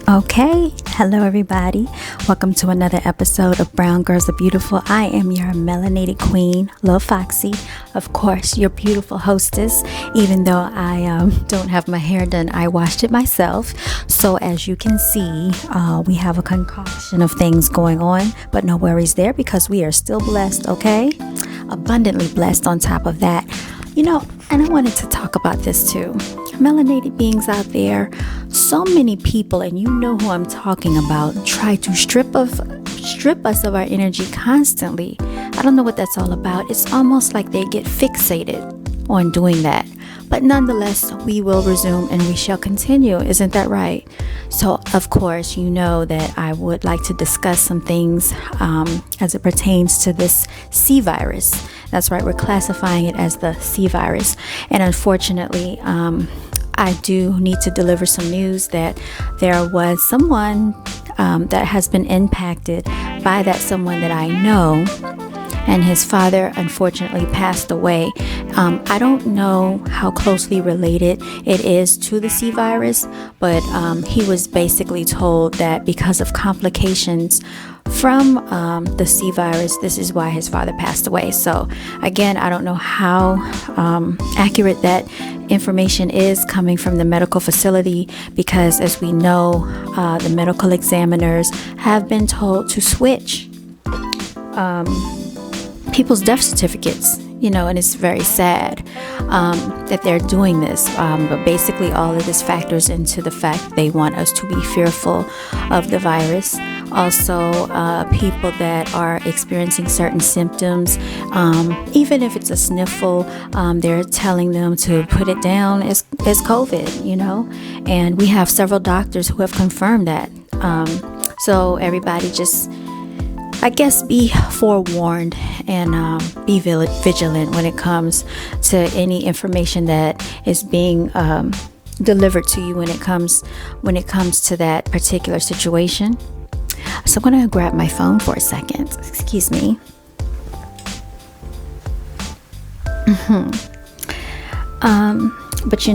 Okay, hello everybody. Welcome to another episode of Brown Girls Are Beautiful. I am your melanated queen, Lil Foxy. Of course, your beautiful hostess. Even though I don't have my hair done, I washed it myself. So as you can see, we have a concoction of things going on, but no worries there because we are still blessed, okay? Abundantly blessed on top of that. And I wanted to talk about this too. Melanated beings out there, so many people, and you know who I'm talking about, try to strip us of our energy constantly. I don't know what that's all about. It's almost like they get fixated on doing that. But nonetheless, we will resume and we shall continue. Isn't that right? So, of course, you know that I would like to discuss some things as it pertains to this C virus. That's right, we're classifying it as the C virus. And unfortunately, I do need to deliver some news that there was someone that has been impacted by that someone that I know. And his father unfortunately passed away. I don't know how closely related it is to the C virus, but he was basically told that because of complications from the C virus, this is why his father passed away. So again, I don't know how accurate that information is coming from the medical facility, because as we know, the medical examiners have been told to switch people's death certificates, and it's very sad that they're doing this. But basically, all of this factors into the fact they want us to be fearful of the virus. Also, people that are experiencing certain symptoms, even if it's a sniffle, they're telling them to put it down as COVID, and we have several doctors who have confirmed that. So everybody just, I guess, be forewarned and be vigilant when it comes to any information that is being delivered to you when it comes to that particular situation. So I'm going to grab my phone for a second. Excuse me. But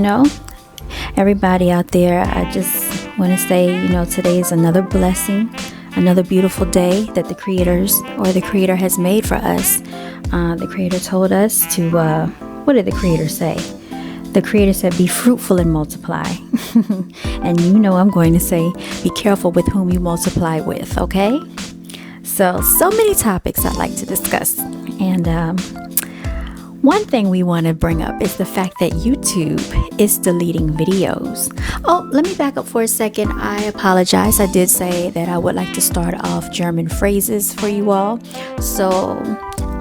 everybody out there, I just want to say, today is another blessing. Another beautiful day that the Creator has made for us. The Creator told us to, what did the Creator say? The Creator said, be fruitful and multiply. And I'm going to say, be careful with whom you multiply with, okay? So many topics I'd like to discuss. And one thing we want to bring up is the fact that YouTube is deleting videos. Oh, let me back up for a second. I apologize. I did say that I would like to start off German phrases for you all. So,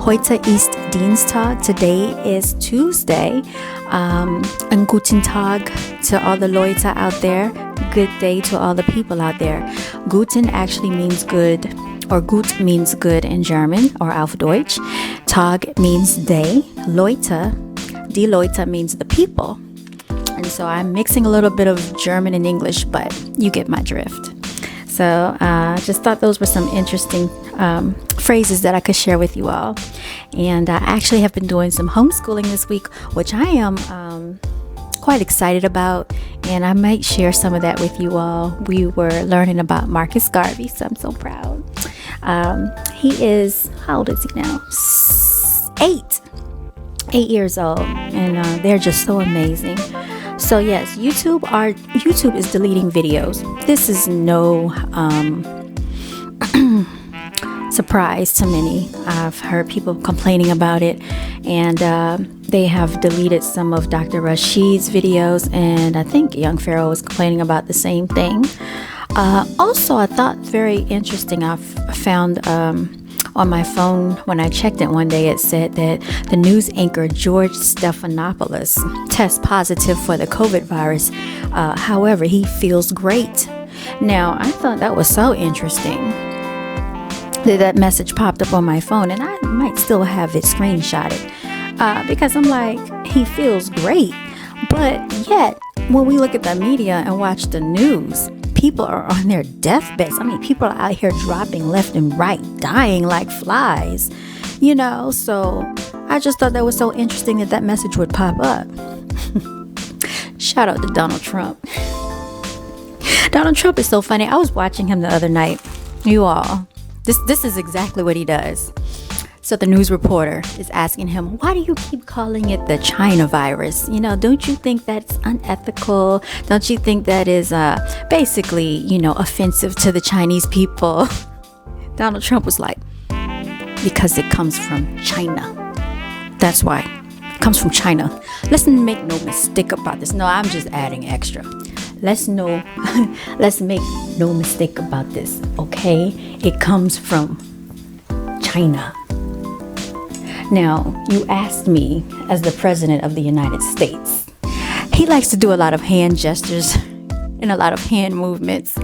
heute ist Dienstag. Today is Tuesday. Einen guten Tag to all the Leute out there. Good day to all the people out there. Guten actually means good, or gut means good in German, or auf Deutsch. Tag means day. Leute, die Leute means the people. And so I'm mixing a little bit of German and English, but you get my drift. So I just thought those were some interesting phrases that I could share with you all. And I actually have been doing some homeschooling this week, which I am quite excited about. And I might share some of that with you all. We were learning about Marcus Garvey, so I'm so proud. He is, how old is he now? 8 years old, and they're just so amazing. So yes, YouTube is deleting videos. This is no surprise to many. I've heard people complaining about it, and they have deleted some of Dr. Rashid's videos, and I think Young Pharaoh was complaining about the same thing. Also, I thought very interesting, I found on my phone when I checked it one day, it said that the news anchor George Stephanopoulos tests positive for the COVID virus. However, he feels great. Now, I thought that was so interesting that message popped up on my phone, and I might still have it screenshotted because I'm like, he feels great. But yet, when we look at the media and watch the news, people are on their deathbeds. I mean, people are out here dropping left and right, dying like flies, So I just thought that was so interesting that message would pop up. Shout out to Donald Trump. Donald Trump is so funny. I was watching him the other night. You all, this is exactly what he does. So the news reporter is asking him, why do you keep calling it the China virus? You know, don't you think that's unethical? Don't you think that is basically, you know, offensive to the Chinese people? Donald Trump was like, because it comes from China. That's why. It comes from China. Let's make no mistake about this. No, I'm just adding extra. Let's make no mistake about this, okay? It comes from China. Now, you asked me, as the President of the United States, he likes to do a lot of hand gestures and a lot of hand movements.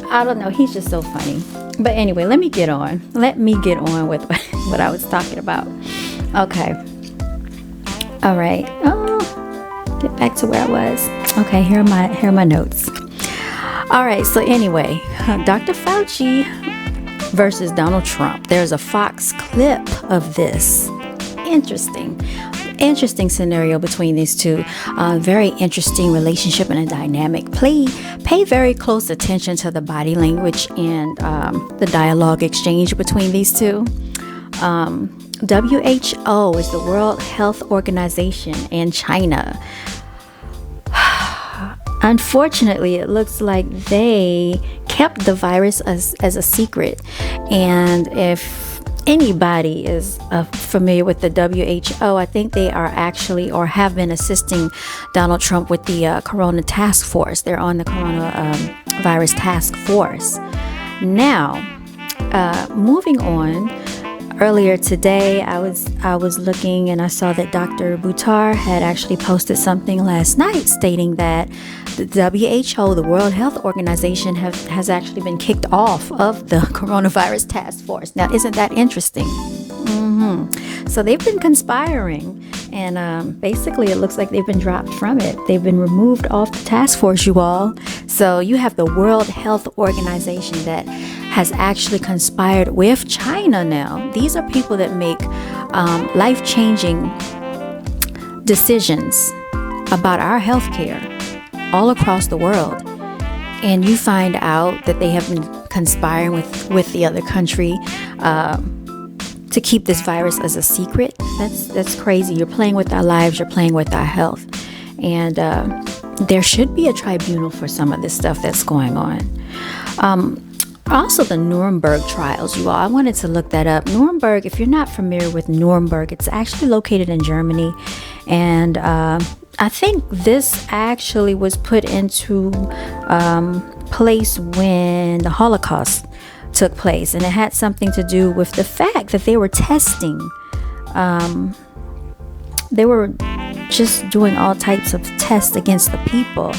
I don't know, he's just so funny. But anyway, let me get on with what I was talking about. Okay. All right. Oh, get back to where I was. Okay, here are my notes. All right, so anyway, Dr. Fauci versus Donald Trump. There's a Fox clip of this. Interesting scenario between these two. Very interesting relationship and a dynamic. Pay very close attention to the body language and the dialogue exchange between these two. WHO is the World Health Organization, and China. Unfortunately, it looks like they kept the virus as a secret. And if anybody is familiar with the WHO, I think they are actually or have been assisting Donald Trump with the Corona Task Force. They're on the Corona Virus Task Force. Now, moving on. Earlier today, I was looking and I saw that Dr. Buttar had actually posted something last night stating that the WHO, the World Health Organization, has actually been kicked off of the Coronavirus Task Force. Now, isn't that interesting? So they've been conspiring, and basically it looks like they've been dropped from it. They've been removed off the task force, you all. So you have the World Health Organization that has actually conspired with China now. These are people that make life-changing decisions about our healthcare all across the world. And you find out that they have been conspiring with the other country to keep this virus as a secret. That's crazy. You're playing with our lives. You're playing with our health. And there should be a tribunal for some of this stuff that's going on. Also, the Nuremberg trials, you all. I wanted to look that up. Nuremberg, if you're not familiar with Nuremberg, it's actually located in Germany. And I think this actually was put into place when the Holocaust took place, and it had something to do with the fact that they were testing. They were just doing all types of tests against the people.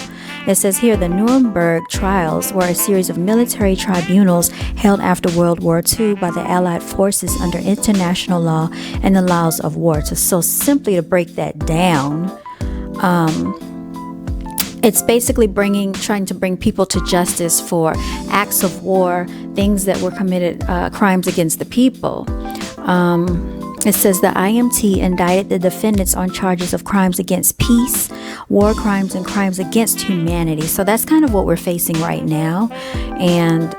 It says here, the Nuremberg trials were a series of military tribunals held after World War II by the Allied forces under international law and the laws of war. So simply to break that down, it's basically trying to bring people to justice for acts of war, things that were committed, crimes against the people. It says the IMT indicted the defendants on charges of crimes against peace, war crimes, and crimes against humanity. So that's kind of what we're facing right now. And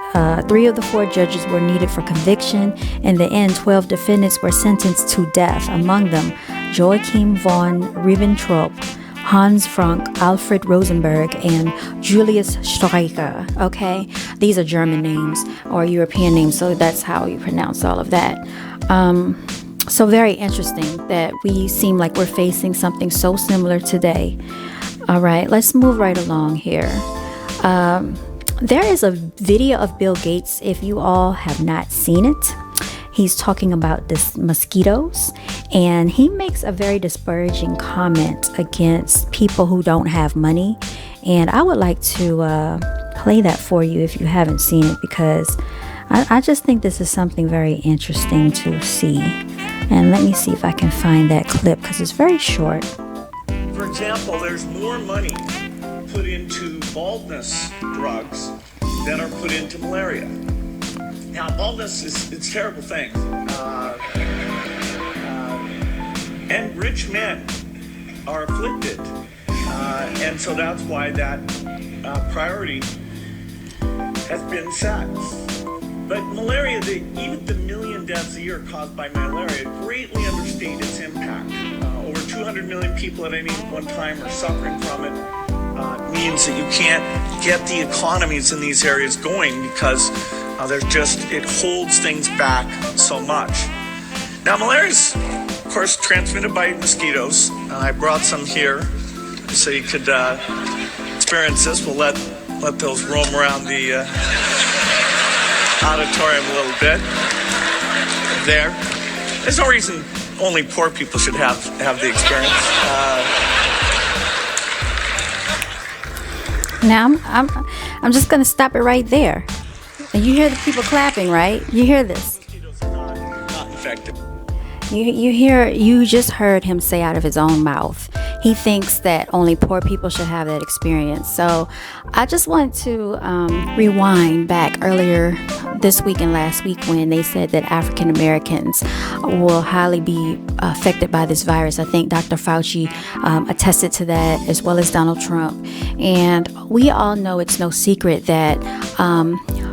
3 of the 4 judges were needed for conviction. In the end, 12 defendants were sentenced to death. Among them, Joachim von Ribbentrop, Hans Frank, Alfred Rosenberg, and Julius Streicher. Okay, these are German names or European names, so that's how you pronounce all of that. So very interesting that we seem like we're facing something so similar today. All right, let's move right along here. There is a video of Bill Gates, if you all have not seen it. He's talking about this mosquitoes, and he makes a very disparaging comment against people who don't have money. And I would like to play that for you if you haven't seen it, because I just think this is something very interesting to see. And let me see if I can find that clip, because it's very short. For example, there's more money put into baldness drugs than are put into malaria. Now, baldness it's a terrible thing. And rich men are afflicted And so that's why that priority has been set. But malaria, even the million deaths a year caused by malaria greatly understate its impact. Over 200 million people at any one time are suffering from it. Means that you can't get the economies in these areas going because it holds things back so much. Now, malaria is, of course, transmitted by mosquitoes. I brought some here so you could experience this. We'll let those roam around the auditorium a little bit. There. There's no reason only poor people should have the experience. Now I'm just gonna stop it right there. And you hear the people clapping, right? You hear this. Mosquitoes are not infected. You just heard him say out of his own mouth. He thinks that only poor people should have that experience. So I just want to rewind back earlier this week and last week when they said that African Americans will highly be affected by this virus. I think Dr. Fauci attested to that, as well as Donald Trump. And we all know it's no secret that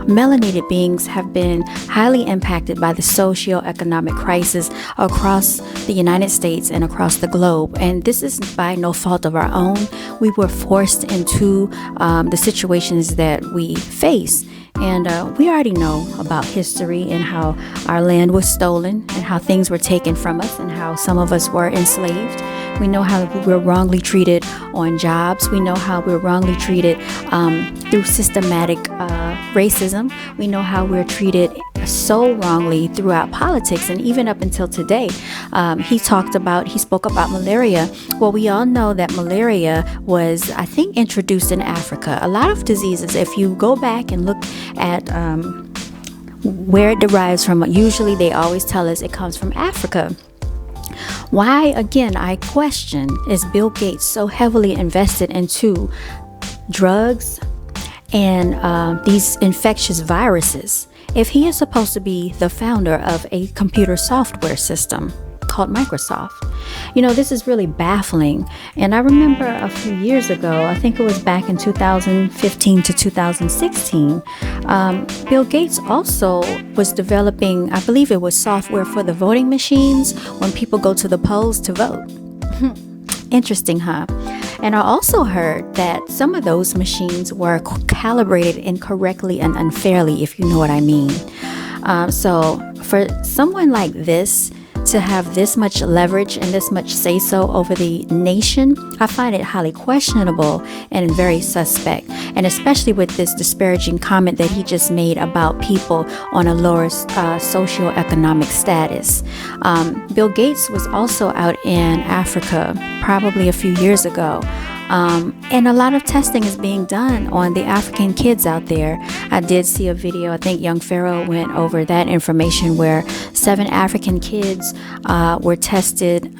melanated beings have been highly impacted by the socio-economic crisis across the United States and across the globe. And this is by no fault of our own. We were forced into the situations that we face. And we already know about history and how our land was stolen and how things were taken from us and how some of us were enslaved. We know how we were wrongly treated on jobs. We know how we were wrongly treated through systematic racism. We know how we're treated so wrongly throughout politics and even up until today. He spoke about malaria. Well, we all know that malaria was, I think, introduced in Africa. A lot of diseases, if you go back and look at where it derives from, usually they always tell us it comes from Africa. Why, again, I question, is Bill Gates so heavily invested into drugs and these infectious viruses if he is supposed to be the founder of a computer software system called Microsoft? You know, this is really baffling. And I remember a few years ago, I think it was back in 2015 to 2016, Bill Gates also was developing, I believe it was software for the voting machines when people go to the polls to vote. Interesting, huh? And I also heard that some of those machines were calibrated incorrectly and unfairly, if you know what I mean. So for someone like this to have this much leverage and this much say-so over the nation, I find it highly questionable and very suspect. And especially with this disparaging comment that he just made about people on a lower socioeconomic status. Bill Gates was also out in Africa probably a few years ago. And a lot of testing is being done on the African kids out there. I did see a video, I think Young Pharaoh went over that information, where 7 African kids were tested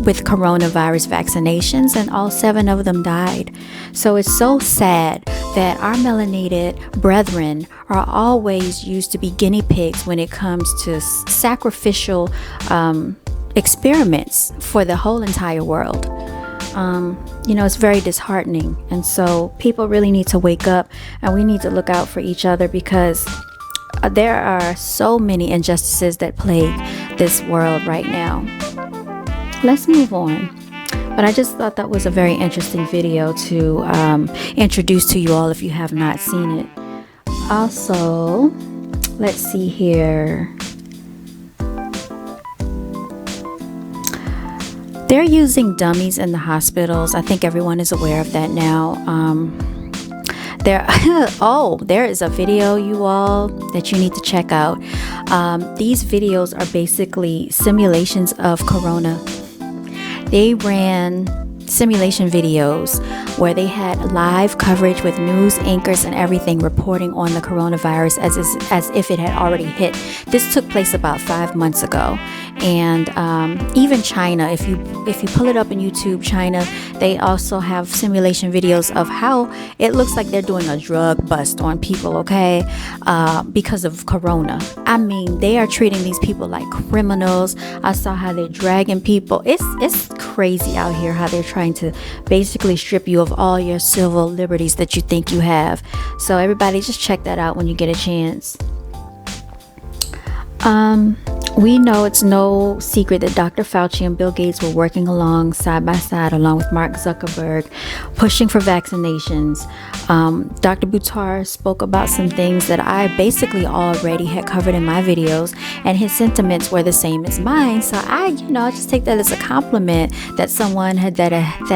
with coronavirus vaccinations, and all 7 of them died. So it's so sad that our melanated brethren are always used to be guinea pigs when it comes to sacrificial experiments for the whole entire world. You know, it's very disheartening. And so people really need to wake up, and we need to look out for each other, because there are so many injustices that plague this world right now. Let's move on. But I just thought that was a very interesting video to introduce to you all if you have not seen it. Also, let's see here. They're using dummies in the hospitals. I think everyone is aware of that now. There is a video, you all, that you need to check out. These videos are basically simulations of corona. They ran simulation videos where they had live coverage with news anchors and everything reporting on the coronavirus as if it had already hit. This took place about 5 months ago. And even China, if you pull it up in YouTube, China, They also have simulation videos of how it looks like they're doing a drug bust on people, okay, because of corona. I mean, they are treating these people like criminals. I saw how they're dragging people. It's crazy out here how they're trying to basically strip you of all your civil liberties that you think you have. So everybody, just check that out when you get a chance. We know it's no secret that Dr. Fauci and Bill Gates were working along side by side, along with Mark Zuckerberg, pushing for vaccinations. Dr. Buttar spoke about some things that I basically already had covered in my videos, and his sentiments were the same as mine. So I just take that as a compliment that someone that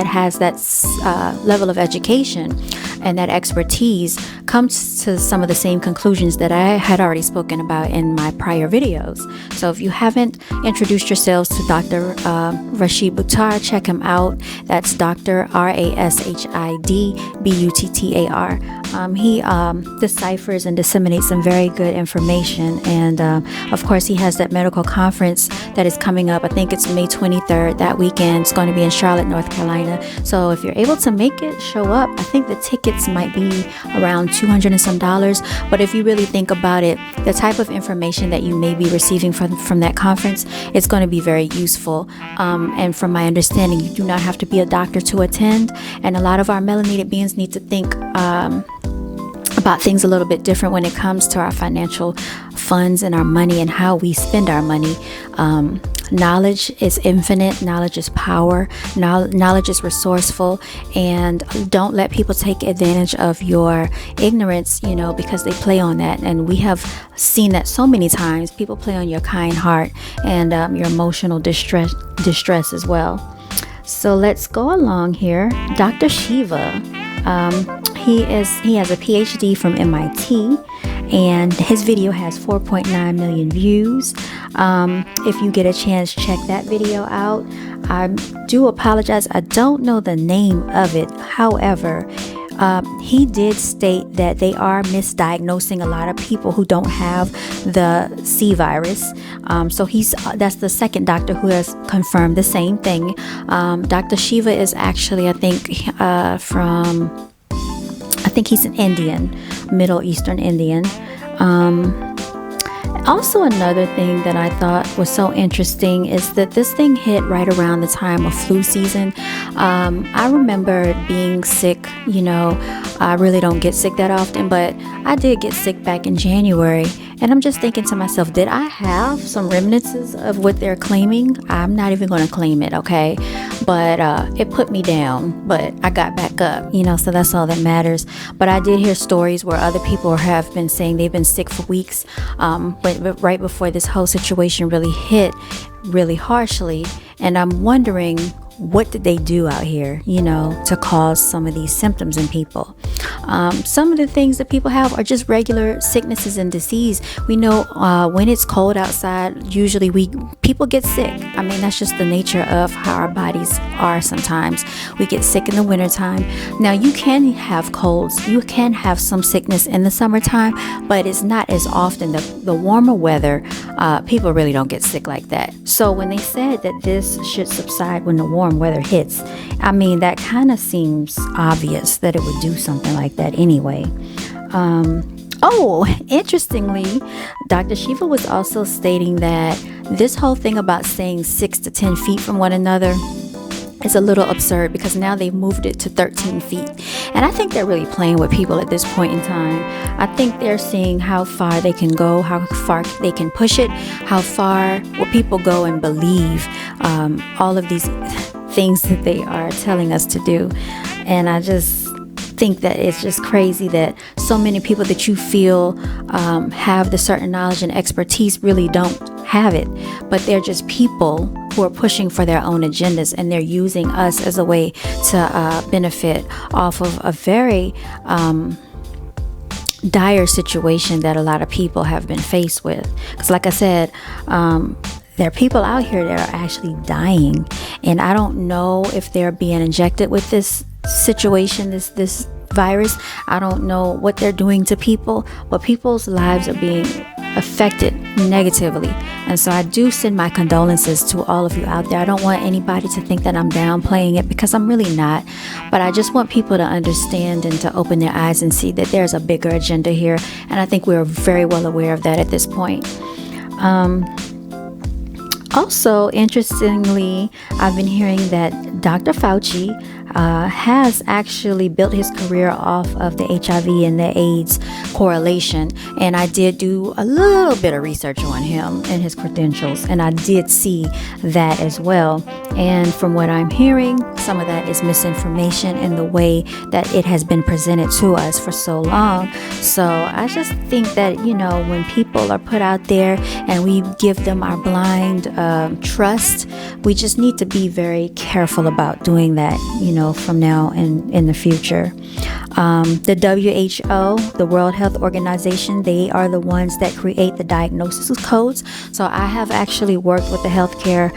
has that level of education and that expertise comes to some of the same conclusions that I had already spoken about in my prior videos. So if you haven't introduced yourselves to Dr. Rashid Buttar, check him out. That's Dr. Rashid Buttar. He deciphers and disseminates some very good information. And of course, he has that medical conference that is coming up. I think it's May 23rd. That weekend. It's going to be in Charlotte, North Carolina. So if you're able to make it, show up. I think the tickets might be around $200 and some. But if you really think about it, the type of information that you may be receiving from that conference, it's going to be very useful. And from my understanding, you do not have to be a doctor to attend. And a lot of our melanated beings need to think about things a little bit different when it comes to our financial funds and our money and how we spend our money. Knowledge is infinite. Knowledge is power. Knowledge is resourceful. And don't let people take advantage of your ignorance, because they play on that. And we have seen that so many times. People play on your kind heart and your emotional distress as well. So let's go along here. Dr. Shiva, he has a PhD from MIT, and his video has 4.9 million views. If you get a chance, check that video out. I do apologize, I don't know the name of it. However, he did state that they are misdiagnosing a lot of people who don't have the C virus. So that's the second doctor who has confirmed the same thing. Dr. Shiva is actually, I think he's an Indian, Middle Eastern Indian. Also, another thing that I thought was so interesting is that this thing hit right around the time of flu season. I remember being sick, I really don't get sick that often, but I did get sick back in January. And I'm just thinking to myself, did I have some remnants of what they're claiming? I'm not even going to claim it, okay? But it put me down, but I got back up, so that's all that matters. But I did hear stories where other people have been saying they've been sick for weeks, but right before this whole situation really hit really harshly. And I'm wondering, what did they do out here, to cause some of these symptoms in people? Some of the things that people have are just regular sicknesses and disease. We know when it's cold outside, usually people get sick. I mean, that's just the nature of how our bodies are sometimes. We get sick in the wintertime. Now, you can have colds. You can have some sickness in the summertime, but it's not as often. The warmer weather, people really don't get sick like that. So when they said that this should subside when the warm weather hits, I mean, that kind of seems obvious that it would do something like that anyway. Interestingly, Dr. Shiva was also stating that this whole thing about staying 6 to 10 feet from one another is a little absurd, because now they've moved it to 13 feet. And I think they're really playing with people at this point in time. I think they're seeing how far they can go, how far they can push it, how far will people go and believe all of these things that they are telling us to do. And I just think that it's just crazy that so many people that you feel have the certain knowledge and expertise really don't have it, but they're just people who are pushing for their own agendas, and they're using us as a way to benefit off of a very dire situation that a lot of people have been faced with. Because like I said, there are people out here that are actually dying, and I don't know if they're being injected with this situation, this virus. I don't know what they're doing to people, but people's lives are being affected negatively. And so I do send my condolences to all of you out there. I don't want anybody to think that I'm downplaying it, because I'm really not. But I just want people to understand and to open their eyes and see that there's a bigger agenda here. And I think we're very well aware of that at this point. Also, interestingly, I've been hearing that Dr. Fauci has actually built his career off of the HIV and the AIDS correlation. And I did do a little bit of research on him and his credentials, and I did see that as well. And from what I'm hearing, some of that is misinformation in the way that it has been presented to us for so long. So I just think that, when people are put out there and we give them our blind trust, we just need to be very careful about doing that, from now and in the future. The WHO, the World Health Organization, they are the ones that create the diagnosis codes. So I have actually worked with a healthcare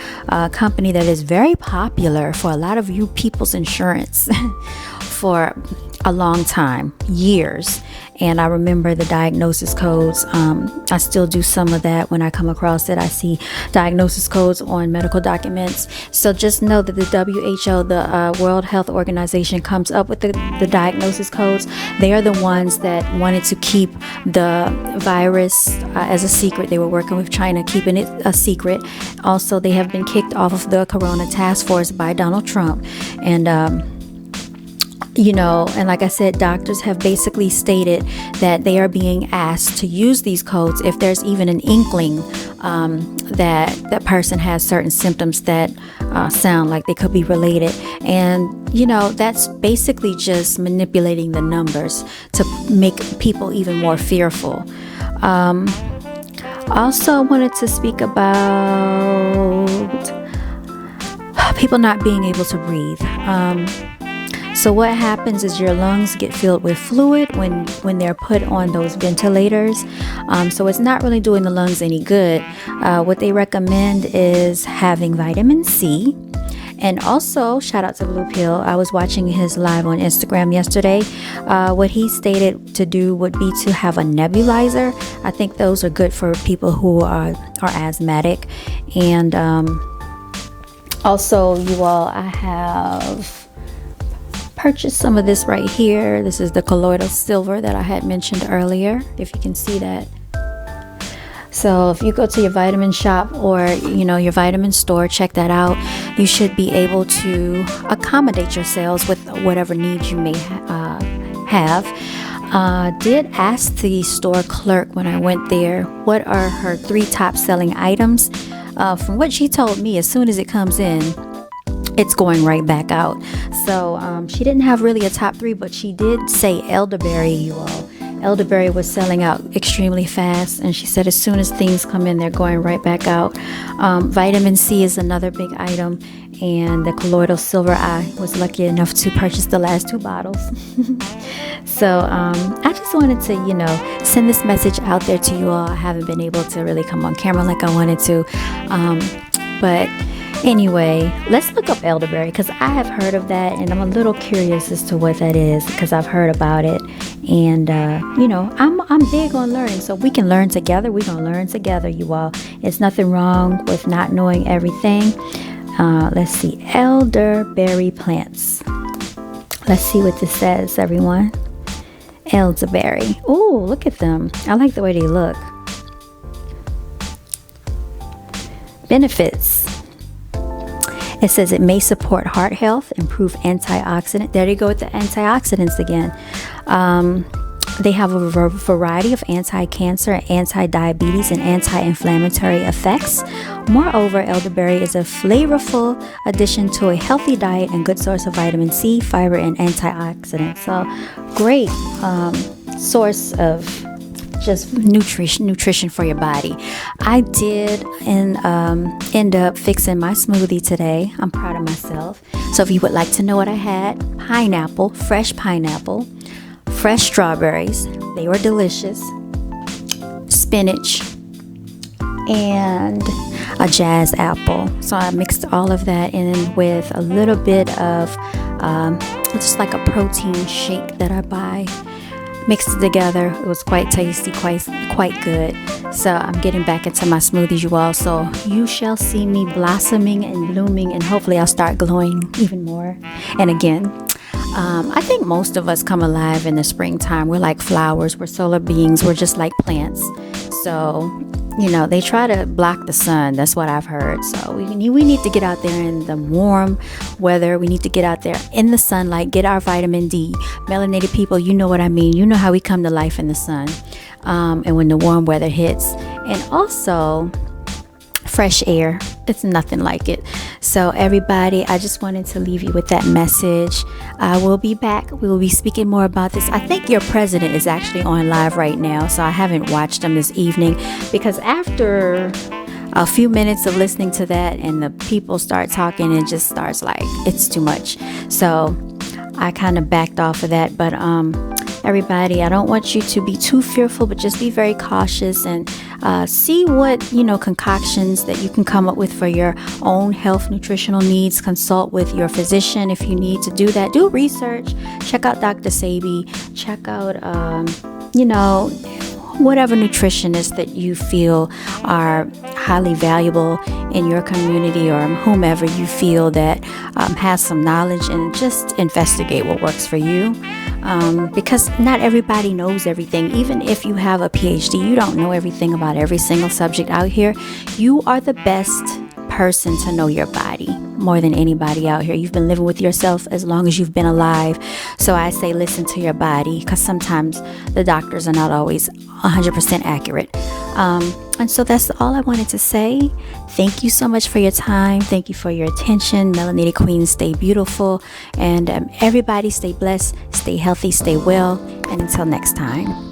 company that is very popular for a lot of you people's insurance for a long time, years. And I remember the diagnosis codes. I still do some of that when I come across it. I see diagnosis codes on medical documents. So just know that the WHO, the World Health Organization, comes up with the diagnosis codes. They are the ones that wanted to keep the virus as a secret. They were working with China, keeping it a secret. Also, they have been kicked off of the Corona Task Force by Donald Trump. And and like I said, doctors have basically stated that they are being asked to use these codes if there's even an inkling that that person has certain symptoms that sound like they could be related. And, that's basically just manipulating the numbers to make people even more fearful. Also wanted to speak about people not being able to breathe. So what happens is your lungs get filled with fluid when they're put on those ventilators. So it's not really doing the lungs any good. What they recommend is having vitamin C. And also, shout out to Blue Pill. I was watching his live on Instagram yesterday. What he stated to do would be to have a nebulizer. I think those are good for people who are asthmatic. And also, you all, I have purchased some of this right here. This is the colloidal silver that I had mentioned earlier, if you can see that. So if you go to your vitamin shop or your vitamin store, check that out. You should be able to accommodate yourselves with whatever needs you may have. Did ask the store clerk when I went there what are her 3 top selling items. From what she told me, as soon as it comes in, it's going right back out. So she didn't have really a top 3, but she did say elderberry, you all. Elderberry was selling out extremely fast, and she said as soon as things come in, they're going right back out. Vitamin C is another big item, and the colloidal silver, I was lucky enough to purchase the last 2 bottles. So I just wanted to, send this message out there to you all. I haven't been able to really come on camera like I wanted to, but anyway, let's look up elderberry, because I have heard of that and I'm a little curious as to what that is, because I've heard about it. And I'm big on learning, so we can learn together. We're gonna learn together, you all. It's nothing wrong with not knowing everything. Let's see, elderberry plants. Let's see what this says, everyone. Elderberry. Oh, look at them. I like the way they look. Benefits. It says it may support heart health, improve antioxidant. There you go with the antioxidants again. They have a variety of anti-cancer, anti-diabetes, and anti-inflammatory effects. Moreover, elderberry is a flavorful addition to a healthy diet and good source of vitamin C, fiber, and antioxidants. So, great source of just nutrition for your body. I did end up fixing my smoothie today. I'm proud of myself. So if you would like to know what I had, fresh pineapple, fresh strawberries, they were delicious, spinach, and a jazz apple. So I mixed all of that in with a little bit of just like a protein shake that I buy. mixed it together. It was quite tasty, quite good. So I'm getting back into my smoothies, you all. So you shall see me blossoming and blooming, and hopefully I'll start glowing even more. And again, I think most of us come alive in the springtime. We're like flowers, we're solar beings, we're just like plants. So, you know, they try to block the sun. That's what I've heard. So we need to get out there in the warm weather. We need to get out there in the sunlight, get our vitamin D. Melanated people, you know what I mean. You know how we come to life in the sun. And when the warm weather hits. And also fresh air. It's nothing like it. So everybody, I just wanted to leave you with that message. I will be back. We will be speaking more about this. I think your president is actually on live right now, so I haven't watched him this evening, because after a few minutes of listening to that and the people start talking, it just starts like it's too much. So I kind of backed off of that. But everybody, I don't want you to be too fearful, but just be very cautious and see what, concoctions that you can come up with for your own health, nutritional needs. Consult with your physician if you need to do that. Do research. Check out Dr. Sabi. Check out, whatever nutritionists that you feel are highly valuable in your community, or whomever you feel that has some knowledge, and just investigate what works for you. Because not everybody knows everything. Even if you have a PhD, you don't know everything about every single subject out here. You are the best person to know your body more than anybody out here. You've been living with yourself as long as you've been alive. So I say listen to your body, because sometimes the doctors are not always 100% accurate. And so that's all I wanted to say. Thank you so much for your time. Thank you for your attention. Melanated Queens, stay beautiful. And everybody stay blessed, stay healthy, stay well. And until next time.